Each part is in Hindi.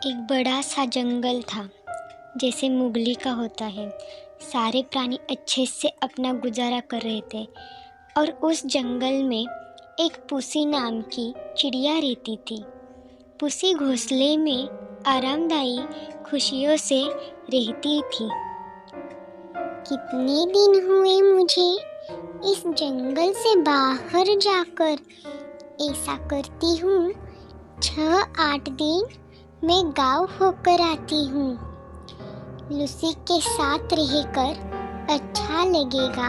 एक बड़ा सा जंगल था, जैसे मुगली का होता है। सारे प्राणी अच्छे से अपना गुजारा कर रहे थे और उस जंगल में एक पुसी नाम की चिड़िया रहती थी। पुसी घोंसले में आरामदायी खुशियों से रहती थी। कितने दिन हुए मुझे इस जंगल से बाहर जाकर। ऐसा करती हूँ 6-8 दिन मैं गाँव होकर आती हूँ। लूसी के साथ रहकर अच्छा लगेगा।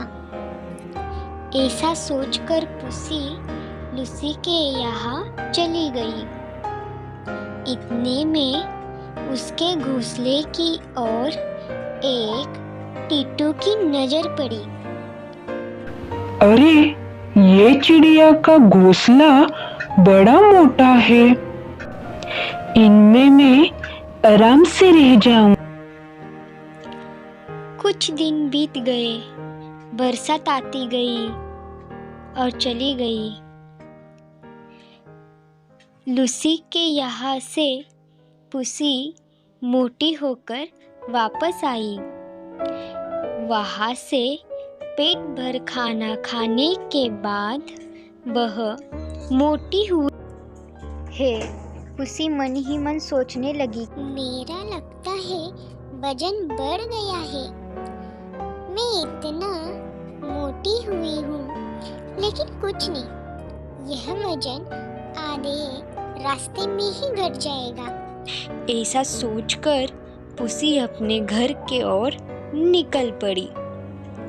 ऐसा सोचकर पुसी लूसी के यहाँ चली गई। इतने में उसके घोंसले की ओर एक टीटू की नजर पड़ी। अरे, ये चिड़िया का घोंसला बड़ा मोटा है। इनमें मैं आराम से रह जाऊं। कुछ दिन बीत गए, बरसात आती गई और चली गई। लूसी के यहाँ से पुसी मोटी होकर वापस आई। वहाँ से पेट भर खाना खाने के बाद वह मोटी हुई है। पुसी मन ही मन सोचने लगी, मेरा लगता है वजन बढ़ गया है। मैं इतना मोटी हुई हूँ, लेकिन कुछ नहीं, यह वजन आधे रास्ते में ही घट जाएगा। ऐसा सोचकर पुसी अपने घर के ओर निकल पड़ी।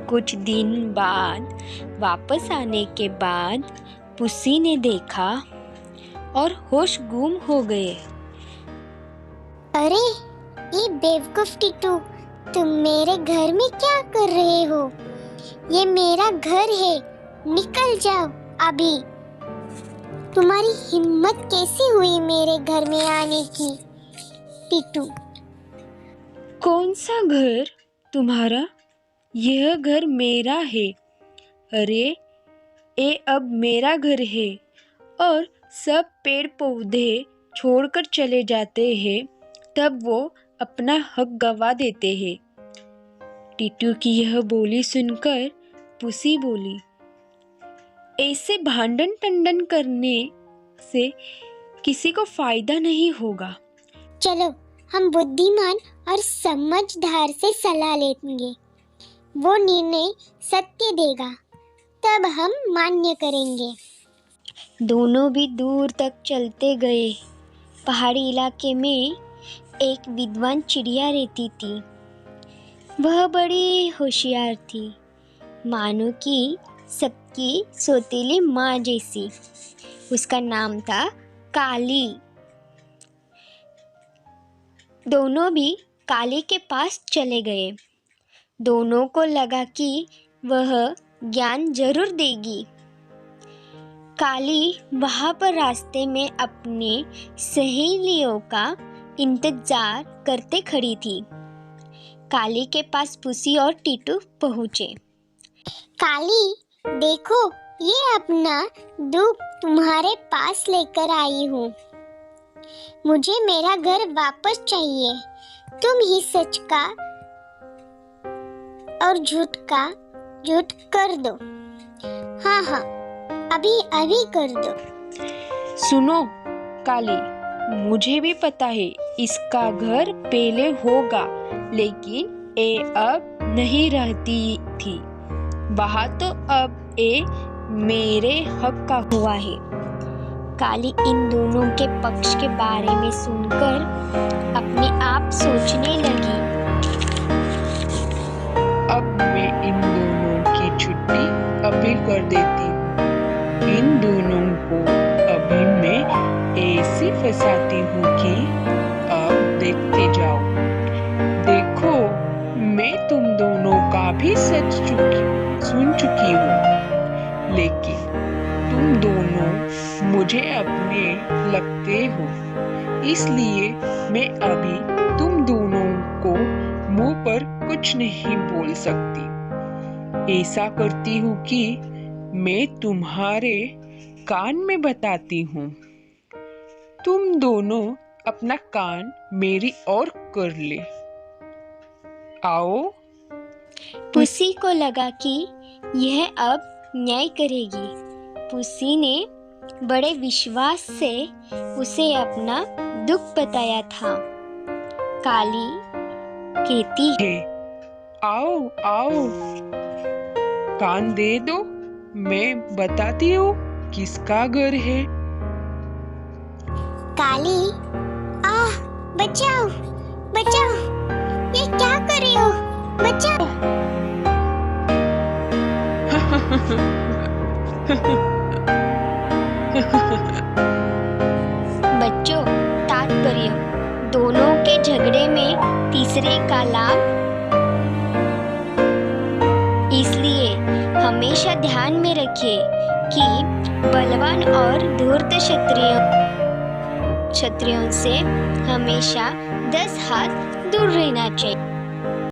कुछ दिन बाद वापस आने के बाद पुसी ने देखा और होश गुम हो गए। अरे, ये बेवकूफ टीटू, तुम मेरे घर में क्या कर रहे हो? ये मेरा घर है, निकल जाओ अभी। तुम्हारी हिम्मत कैसी हुई मेरे घर में आने की? टीटू, कौन सा घर तुम्हारा? यह घर मेरा है। अरे, ये अब मेरा घर है और सब पेड़ पौधे छोड़कर चले जाते हैं तब वो अपना हक गवा देते हैं। टीटू की यह बोली सुनकर पुसी बोली, ऐसे भांडन टंडन करने से किसी को फायदा नहीं होगा। चलो हम बुद्धिमान और समझदार से सलाह लेंगे। वो निर्णय सत्य देगा, तब हम मान्य करेंगे। दोनों भी दूर तक चलते गए। पहाड़ी इलाके में एक विद्वान चिड़िया रहती थी। वह बड़ी होशियार थी, मानो कि सबकी सौतेली माँ जैसी। उसका नाम था काली। दोनों भी काली के पास चले गए। दोनों को लगा कि वह ज्ञान जरूर देगी। काली वहाँ पर रास्ते में अपनी सहेलियों का इंतजार करते खड़ी थी। काली के पास पुसी और टीटू पहुँचे। काली, देखो, ये अपना दुख तुम्हारे पास लेकर आई हूँ। मुझे मेरा घर वापस चाहिए। तुम ही सच का और झूठ कर दो। हाँ, अभी कर दो। सुनो काली, मुझे भी पता है इसका घर पहले होगा, लेकिन ये अब नहीं रहती थी। वहाँ तो अब ये मेरे हक का हुआ है। काली इन दोनों के पक्ष के बारे में सुनकर अपने आप सोचने लगी, अब मैं इन दोनों की छुट्टी अभी कर देती हूँ। इन दोनों को अभी मैं ऐसे फंसाती हूँ कि अब देखते जाओ। देखो, मैं तुम दोनों का भी सुन चुकी हूँ, लेकिन तुम दोनों मुझे अपने लगते हो, इसलिए मैं अभी तुम दोनों को मुंह पर कुछ नहीं बोल सकती। ऐसा करती हूँ कि मैं तुम्हारे कान में बताती हूँ। तुम दोनों अपना कान मेरी ओर कर ले। आओ। पुसी को लगा कि यह अब न्याय करेगी। पुसी ने बड़े विश्वास से उसे अपना दुख बताया था। काली कहती है, आओ आओ, कान दे दो, मैं बताती हूँ किसका घर है। काली, बचाओ बचाओ, ये क्या कर रही हो? बचाओ। बच्चों, तात्पर्य, दोनों के झगड़े में तीसरे का लाभ। इसलिए हमेशा ध्यान में रखिए कि बलवान और धूर्त क्षत्रियों से हमेशा 10 हाथ दूर रहना चाहिए।